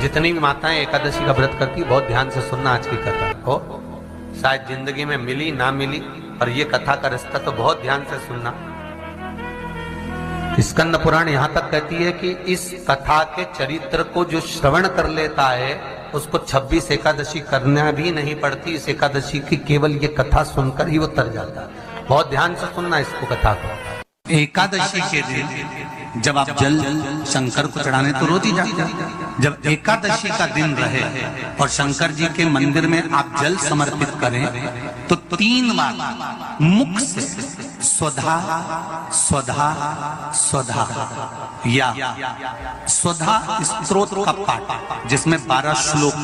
जितनी भी माताएं एकादशी का व्रत करती है, बहुत ध्यान से सुनना आज की कथा को। शायद जिंदगी में मिली ना मिली, पर ये कथा का रिश्ता तो बहुत ध्यान से सुनना। स्कंद पुराण यहां तक कहती है कि इस कथा के चरित्र को जो श्रवण कर लेता है उसको 26 एकादशी करना भी नहीं पड़ती। इस एकादशी की केवल ये कथा सुनकर ही वो तर जाता है। बहुत ध्यान से सुनना इसको, कथा को। एकादशी के दिन जब आप जल शंकर को चढ़ाने तो रोज ही जाते हैं। जब एकादशी का दिन रहे और शंकर जी के मंदिर में आप जल समर्पित करें तो 3 बार मुख से स्वधा स्वधा स्वधा या स्वधा स्तोत्र का पाठ, जिसमें 12 श्लोक।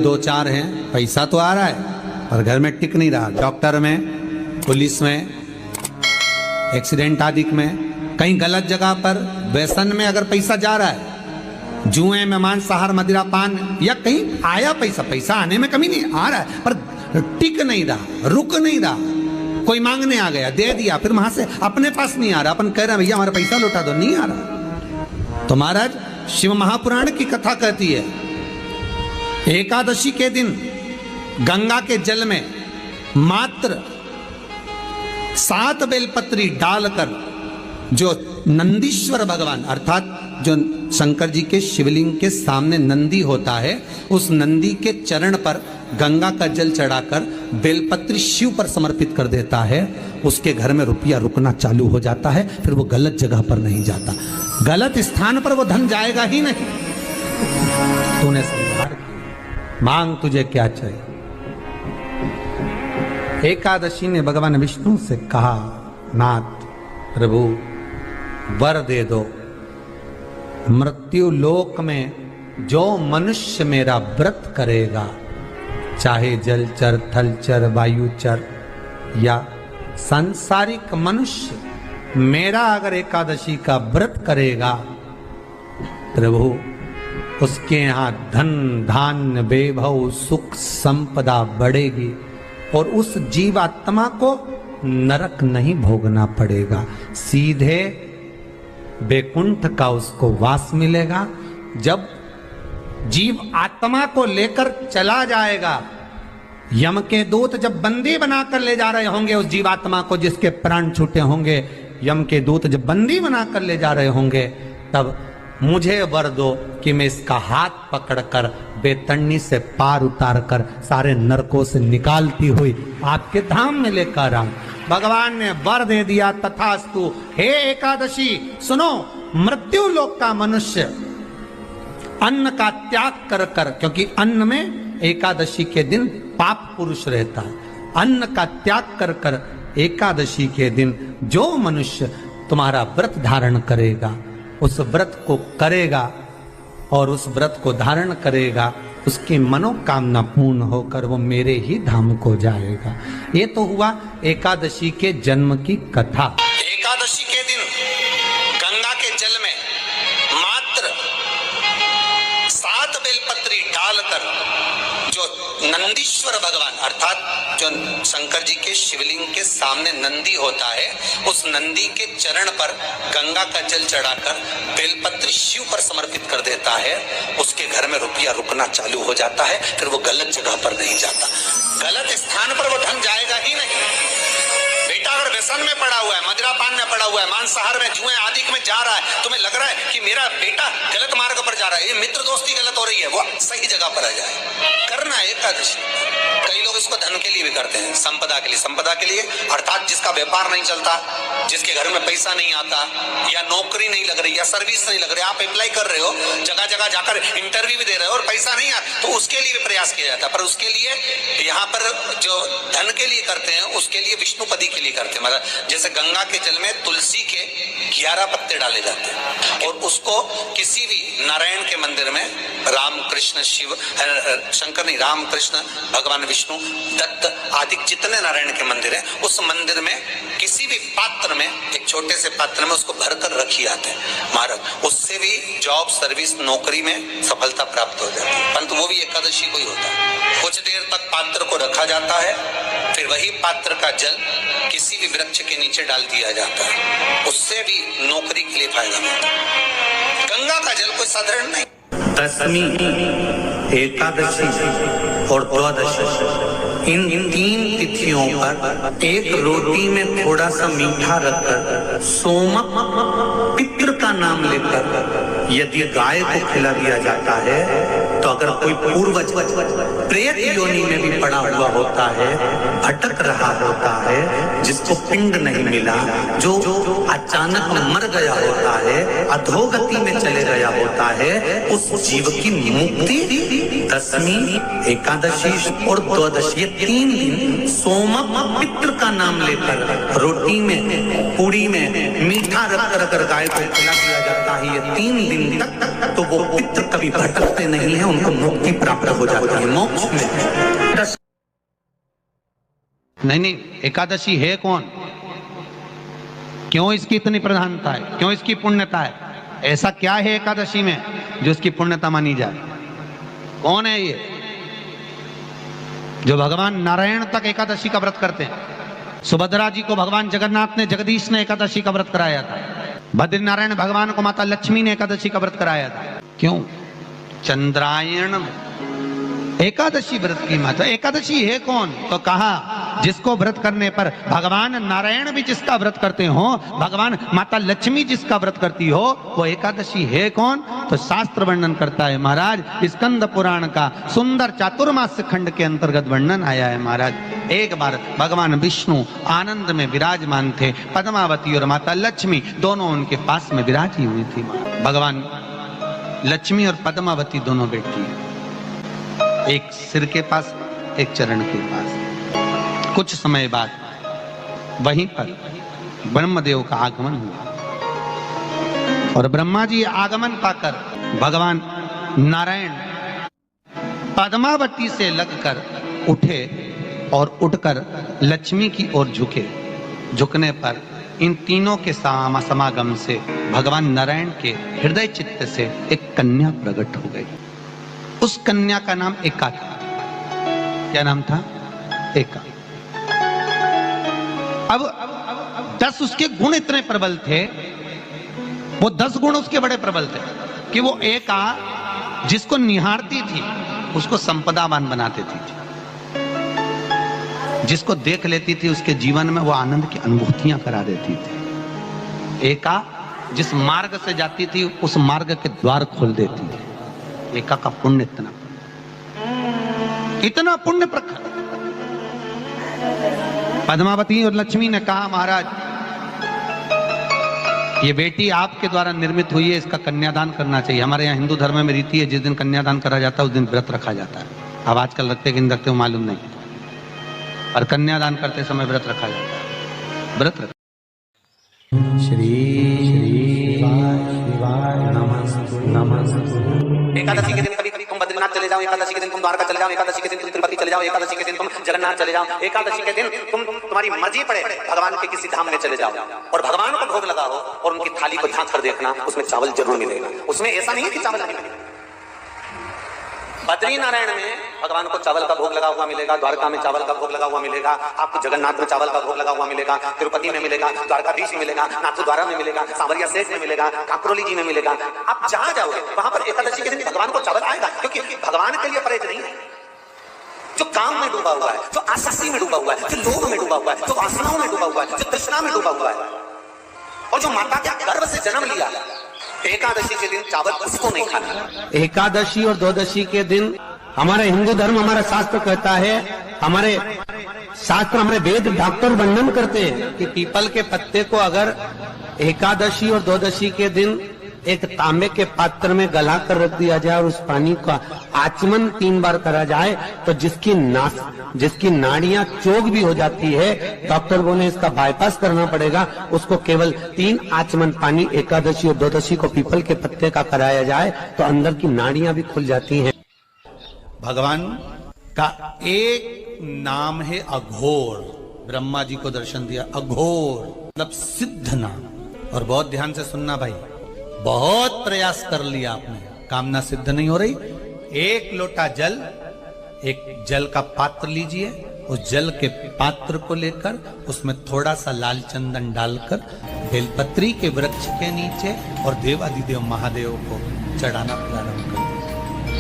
2-4 हैं, पैसा तो आ रहा है पर घर में टिक नहीं रहा। डॉक्टर में, पुलिस में, एक्सीडेंट आदि में, कहीं गलत जगह पर, व्यसन में अगर पैसा जा रहा है, जुए में, मांसाहार, मदिरा पान, या कहीं आया पैसा आने में कमी नहीं, आ रहा है पर टिक नहीं रहा, रुक नहीं रहा। कोई मांगने आ गया, दे दिया, फिर वहां से अपने पास नहीं आ रहा, अपन कह रहे हैं भैया हमारा पैसा लौटा दो, नहीं आ रहा। तो महाराज शिव महापुराण की कथा कहती है एकादशी के दिन गंगा के जल में मात्र 7 बेलपत्री डालकर जो नंदीश्वर भगवान अर्थात जो शंकर जी के शिवलिंग के सामने नंदी होता है, उस नंदी के चरण पर गंगा का जल चढ़ाकर बेलपत्री शिव पर समर्पित कर देता है, उसके घर में रुपया रुकना चालू हो जाता है। फिर वो गलत जगह पर नहीं जाता, गलत स्थान पर वो धन जाएगा ही नहीं। तूने संभाल, मांग तुझे क्या चाहिए। एकादशी ने भगवान विष्णु से कहा, नाथ प्रभु वर दे दो, मृत्यु लोक में जो मनुष्य मेरा व्रत करेगा, चाहे जलचर, थलचर, वायुचर या सांसारिक मनुष्य, मेरा अगर एकादशी का व्रत करेगा, प्रभु उसके यहां धन धान्य वैभव सुख संपदा बढ़ेगी और उस जीवात्मा को नरक नहीं भोगना पड़ेगा, सीधे बैकुंठ का उसको वास मिलेगा। जब जीव आत्मा को लेकर चला जाएगा, यम के दूत जब बंदी बनाकर ले जा रहे होंगे उस जीवात्मा को जिसके प्राण छूटे होंगे, यम के दूत जब बंदी बनाकर ले जा रहे होंगे, तब मुझे वर दो कि मैं इसका हाथ पकड़कर बेतन्नी से पार उतार कर सारे नरकों से निकालती हुई आपके धाम में लेकर आऊं। भगवान ने वर दे दिया, तथास्तु। हे एकादशी सुनो, मृत्यु लोक का मनुष्य अन्न का त्याग कर कर, क्योंकि अन्न में एकादशी के दिन पाप पुरुष रहता है, अन्न का त्याग कर कर एकादशी के दिन जो मनुष्य तुम्हारा व्रत धारण करेगा, उस व्रत को करेगा और उस व्रत को धारण करेगा, उसकी मनोकामना पूर्ण होकर वो मेरे ही धाम को जाएगा। ये तो हुआ एकादशी के जन्म की कथा। एकादशी के दिन गंगा के जल में मात्र 7 बेलपत्री डालकर जो नंदीश्वर भगवान अर्थात जो शंकर जी के शिवलिंग के सामने नंदी होता है, उस नंदी के चरण पर गंगा का जल चढ़ाकर बेलपत्री शिव पर समर्पित कर देता है, उसके घर में रुपया रुकना चालू हो जाता है। फिर वो गलत जगह पर नहीं जाता, गलत स्थान पर वो धन जाएगा ही नहीं। बेटा अगर व्यसन में पड़ा हुआ है, मदिरा पान में पड़ा हुआ है, मांसाहार में, जुए आदि में जा रहा है, तुम्हें लग रहा है कि मेरा बेटा गलत मार्ग पर जा रहा है, ये मित्र दोस्ती गलत हो रही है, वो सही जगह पर आ जाए। करना है एकादशी। कई लोग इसको धन के लिए भी करते हैं, संपदा के लिए। संपदा के लिए अर्थात जिसका व्यापार नहीं चलता, जिसके घर में पैसा नहीं आता, या नौकरी नहीं लग रही, या सर्विस नहीं लग रही, आप अप्लाई कर रहे हो, जगह जगह जाकर इंटरव्यू भी दे रहे हो और पैसा नहीं आता, तो उसके लिए भी प्रयास किया जाता है। पर उसके लिए यहाँ पर जो धन के लिए करते हैं, उसके लिए विष्णुपदी के लिए करते हैं। मतलब जैसे गंगा के जल में तुलसी के 11 पत्ते डाले जाते हैं और उसको किसी भी नारायण के मंदिर में, राम कृष्ण शिव शंकर नहीं, राम कृष्ण भगवान विष्णु दत्त आदि जितने नारायण के मंदिर हैं, उस मंदिर में किसी भी पात्र में, एक छोटे से पात्र में उसको भरकर रखी आते हैं महाराज। उससे भी जॉब सर्विस नौकरी में सफलता प्राप्त हो जाती है, परंतु वो भी एकादशी को ही होता है। कुछ देर तक पात्र को रखा जाता है, फिर वही पात्र का जल किसी भी वृक्ष के नीचे डाल दिया जाता है, उससे भी नौकरी के लिए फायदा मिलता है। गंगा का जल कोई साधारण नहीं। दशमी, एकादशी और द्वादशी, इन 3 तिथियों पर एक रोटी में थोड़ा सा मीठा रखकर सोमक पितृ का नाम लेकर यदि गाय को खिला दिया जाता है तो अगर कोई पूर्वज प्रेत योनि में भी पड़ा हुआ होता है, भटक रहा होता है, जिसको पिंड नहीं मिला, जो अचानक मर गया होता है, अधोगति में चले गया होता है, उस जीव की मुक्ति दशमी, एकादशी और द्वादशी, ये 3 दिन सोमक पितृ का नाम लेकर रोटी में, पूड़ी में मीठा रखकर अगर गाय को खिला दिया जाता है ये 3 दिन तक, तो वो पितृ कभी भटकते नहीं है, उनको मुक्ति प्राप्त हो जाती है मोक्ष में। नहीं, एकादशी है कौन? क्यों इसकी इतनी प्रधानता है? क्यों इसकी पुण्यता है? ऐसा क्या है एकादशी में जो इसकी पुण्यता मानी जाए? कौन है ये जो भगवान नारायण तक एकादशी का व्रत करते हैं? सुभद्रा जी को भगवान जगन्नाथ ने, जगदीश ने एकादशी का व्रत कराया था। बद्रीनारायण भगवान को माता लक्ष्मी ने एकादशी का व्रत कराया था। क्यों? चंद्रायण एकादशी व्रत की महत्व। एकादशी है कौन? तो कहा जिसको व्रत करने पर भगवान नारायण भी जिसका व्रत करते हो, भगवान माता लक्ष्मी जिसका व्रत करती हो, वो एकादशी है कौन? तो शास्त्र वर्णन करता है महाराज, स्कंद पुराण का सुंदर चातुर्मास्य खंड के अंतर्गत वर्णन आया है महाराज। एक बार भगवान विष्णु आनंद में विराजमान थे, पद्मावती और माता लक्ष्मी दोनों उनके पास में विराजी हुई थी। भगवान लक्ष्मी और पद्मावती दोनों बैठी, एक सिर के पास, एक चरण के पास। कुछ समय बाद वहीं पर ब्रह्मदेव का आगमन हुआ और ब्रह्मा जी आगमन पाकर भगवान नारायण पद्मावती से लगकर उठे और उठकर लक्ष्मी की ओर झुके। झुकने पर इन तीनों के समागम से भगवान नारायण के हृदय चित्त से एक कन्या प्रकट हो गई। उस कन्या का नाम एका था। क्या नाम था? एका। अब 10 उसके गुण इतने प्रबल थे, वो 10 गुण उसके बड़े प्रबल थे कि वो एका जिसको निहारती थी उसको संपदावान बना देती थी। जिसको देख लेती थी उसके जीवन में वो आनंद की अनुभूतियां करा देती थी। एका जिस मार्ग से जाती थी उस मार्ग के द्वार खोल देती थी। एका का पुण्य इतना पुण्य प्रखर। पद्मावती और लक्ष्मी ने कहा महाराज ये बेटी आपके द्वारा निर्मित हुई है, इसका कन्यादान करना चाहिए। हमारे यहाँ हिंदू धर्म में रीति है, जिस दिन कन्यादान करा जाता है उस दिन व्रत रखा जाता है। अब आजकल रखते कि नहीं रखते हो मालूम नहीं, और कन्यादान करते समय व्रत रखा जाता है। व्रत रखा। श्री शिवाय नमस्तु। एकादशी के दिन कभी कभी तुम बद्रीनाथ चले जाओ, एकादशी के दिन तुम द्वारका चले जाओ, एकादशी के दिन तुम तिरुपति चले जाओ, एकादशी के दिन तुम जगन्नाथ चले जाओ, एकादशी के दिन तुम्हारी मर्जी पड़े भगवान के किसी धाम में चले जाओ और भगवान को भोग लगाओ और उनकी थाली को झांक कर देखना, उसमें चावल जरूर मिलेगा। उसमें ऐसा नहीं है कि चावल नहीं मिलेगा। बद्री नारायण में भगवान को चावल का भोग लगा हुआ मिलेगा, द्वारका में चावल का भोग लगा हुआ मिलेगा, आपको जगन्नाथ में चावल का भोग लगा हुआ मिलेगा, तिरुपति में मिलेगा, द्वारकाधीश में मिलेगा, नाथद्वारा में मिलेगा, सांवरिया सेठ में मिलेगा, काकरोली जी में मिलेगा। आप जहां जाओगे वहां पर एकादशी के दिन भगवान को चावल आएगा, क्योंकि भगवान के लिए परहेज नहीं है। जो काम में डूबा हुआ है, जो आसक्ति में डूबा हुआ है, जो लोभ में डूबा हुआ है, जो वासनाओं में डूबा हुआ है, जो तृष्णा में डूबा हुआ है, और जो माता के गर्भ से जन्म लिया, एकादशी के दिन चावल उसको नहीं खाना। एकादशी और द्वादशी के दिन हमारे हिंदू धर्म, हमारा शास्त्र कहता है, हमारे शास्त्र, हमारे वेद डॉक्टर वर्णन करते हैं कि पीपल के पत्ते को अगर एकादशी और द्वादशी के दिन एक तांबे के पात्र में गला कर रख दिया जाए और उस पानी का आचमन 3 बार करा जाए तो जिसकी नाड़ियां चोक भी हो जाती है, डॉक्टर बोले इसका बाईपास करना पड़ेगा, उसको केवल 3 आचमन पानी एकादशी और द्वादशी को पीपल के पत्ते का कराया जाए तो अंदर की नाड़ियां भी खुल जाती हैं। भगवान का एक नाम है अघोर। ब्रह्मा जी को दर्शन दिया, अघोर मतलब सिद्ध नाम। और बहुत ध्यान से सुनना भाई, बहुत प्रयास कर लिया आपने, कामना सिद्ध नहीं हो रही। एक लोटा जल, एक जल का पात्र लीजिए, उस जल के पात्र को लेकर उसमें थोड़ा सा लाल चंदन डालकर बेलपत्री के वृक्ष के नीचे और देवादिदेव महादेव को चढ़ाना प्रारंभ कर।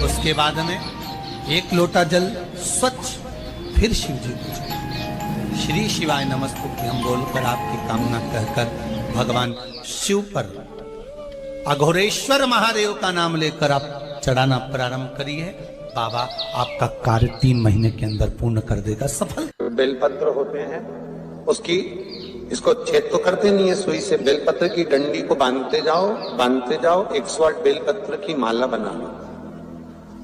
उसके बाद में एक लोटा जल स्वच्छ फिर शिव जी को चढ़ाएं। श्री शिवाय नमस्तुभ्यं बोलकर आपकी कामना कहकर भगवान शिव पर अघोरेश्वर महादेव का नाम लेकर आप चढ़ाना प्रारंभ करिए। बाबा आपका कार्य 3 महीने के अंदर पूर्ण कर देगा, सफल। बेलपत्र होते हैं, उसकी इसको छेद तो करते नहीं है सुई से, बेलपत्र की डंडी को बांधते जाओ 108 बेलपत्र की माला बना लो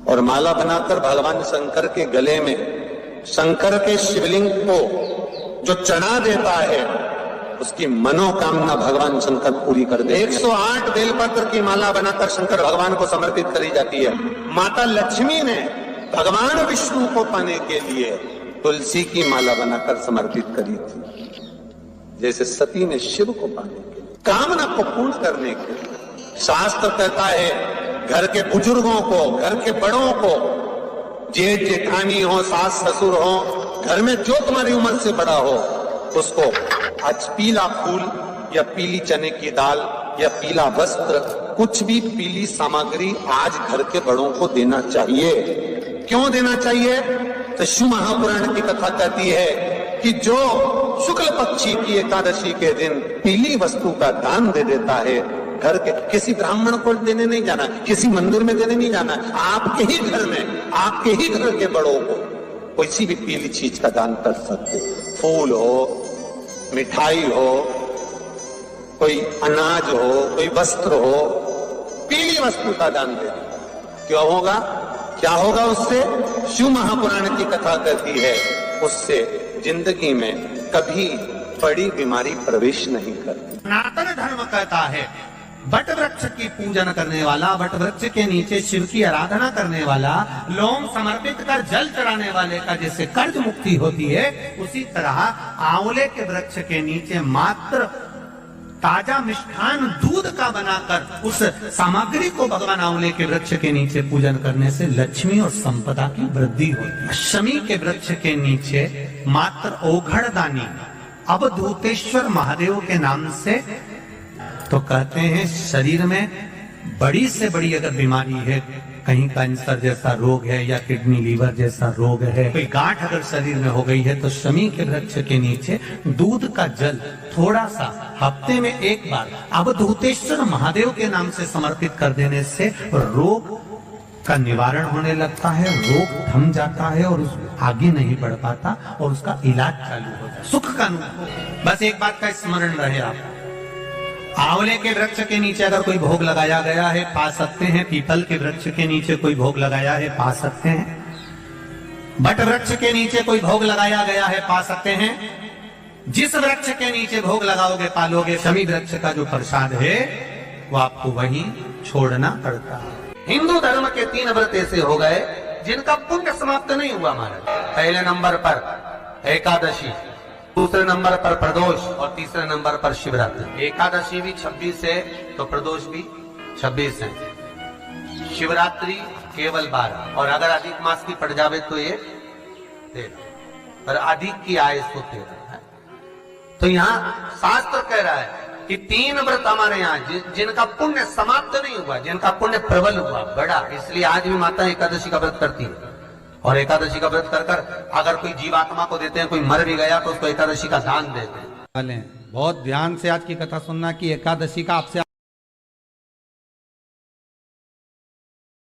और माला बनाकर भगवान शंकर के गले में शंकर के शिवलिंग को जो चढ़ा देता है उसकी मनोकामना भगवान शंकर पूरी कर दे। 108 बेलपत्र की माला बनाकर शंकर भगवान को समर्पित करी जाती है। माता लक्ष्मी ने भगवान विष्णु को पाने के लिए तुलसी की माला बनाकर समर्पित करी थी, जैसे सती ने शिव को पाने के लिए, कामना को पूर्ण करने के लिए। शास्त्र कहता है घर के बुजुर्गों को, घर के बड़ों को, जेठ जेठानी हो, सास ससुर हो, घर में जो तुम्हारी उम्र से बड़ा हो, उसको आज पीला फूल या पीली चने की दाल या पीला वस्त्र, कुछ भी पीली सामग्री आज घर के बड़ों को देना चाहिए। क्यों देना चाहिए? तो शिव महापुराण की कथा कहती है कि जो शुक्ल पक्षी की एकादशी के दिन पीली वस्तु का दान दे देता है, घर के किसी ब्राह्मण को देने नहीं जाना, किसी मंदिर में देने नहीं जाना, आपके ही घर में, आपके ही घर के बड़ों को किसी भी पीली चीज का दान कर सकते। फूल हो, मिठाई हो, कोई अनाज हो, कोई वस्त्र हो, पीली वस्तु का दान दे। क्यों होगा? क्या होगा उससे? शिव महापुराण की कथा कहती है उससे जिंदगी में कभी बड़ी बीमारी प्रवेश नहीं करती। सनातन धर्म कहता है बट वृक्ष की पूजन करने वाला, बट वृक्ष के नीचे शिव की आराधना करने वाला, लौंग समर्पित कर जल चढ़ाने वाले का जैसे कर्ज मुक्ति होती है, उसी तरह आंवले के वृक्ष के नीचे मात्र ताजा मिष्ठान दूध का बनाकर उस सामग्री को भगवान आंवले के वृक्ष के नीचे पूजन करने से लक्ष्मी और संपदा की वृद्धि होती है। शमी के वृक्ष के नीचे मात्र ओघड़दानी अवधूतेश्वर महादेव के नाम से, तो कहते हैं शरीर में बड़ी से बड़ी अगर बीमारी है, कहीं कैंसर जैसा रोग है या किडनी लीवर जैसा रोग है, कोई गांठ अगर शरीर में हो गई है, तो शमी के वृक्ष के नीचे दूध का जल थोड़ा सा हफ्ते में एक बार अवधूतेश्वर महादेव के नाम से समर्पित कर देने से रोग का निवारण होने लगता है, रोग थम जाता है और उस आगे नहीं बढ़ पाता और उसका इलाज चालू हो जाता है, सुख का अनुभव। बस एक बात का स्मरण रहे आप, आंवले के वृक्ष के नीचे अगर कोई भोग लगाया गया है पा सकते हैं, पीपल के वृक्ष के नीचे कोई भोग लगाया है पा सकते हैं, बट वृक्ष के नीचे कोई भोग लगाया गया है पा सकते हैं। जिस वृक्ष के नीचे भोग लगाओगे पालोगे। शमी वृक्ष का जो प्रसाद है वो आपको वहीं छोड़ना पड़ता है। हिंदू धर्म के 3 व्रत ऐसे हो गए जिनका पुण्य समाप्त नहीं हुआ महाराज। पहले नंबर पर एकादशी, दूसरे नंबर पर प्रदोष और तीसरे नंबर पर शिवरात्रि। एकादशी भी 26 है तो प्रदोष भी 26 है, शिवरात्रि केवल 12, और अगर अधिक मास की पड़ जावे तो ये 13, पर अधिक की आय तो 13 है। तो यहाँ शास्त्र कह रहा है कि 3 व्रत हमारे यहाँ जिनका पुण्य समाप्त नहीं हुआ, जिनका पुण्य प्रबल हुआ बड़ा, इसलिए आज भी माता एकादशी का व्रत करती है। और एकादशी का व्रत कर कर अगर कोई जीवात्मा को देते हैं, कोई मर भी गया तो उसको एकादशी का दान देते हैं। बहुत ध्यान से आज की कथा सुनना कि एकादशी का आपसे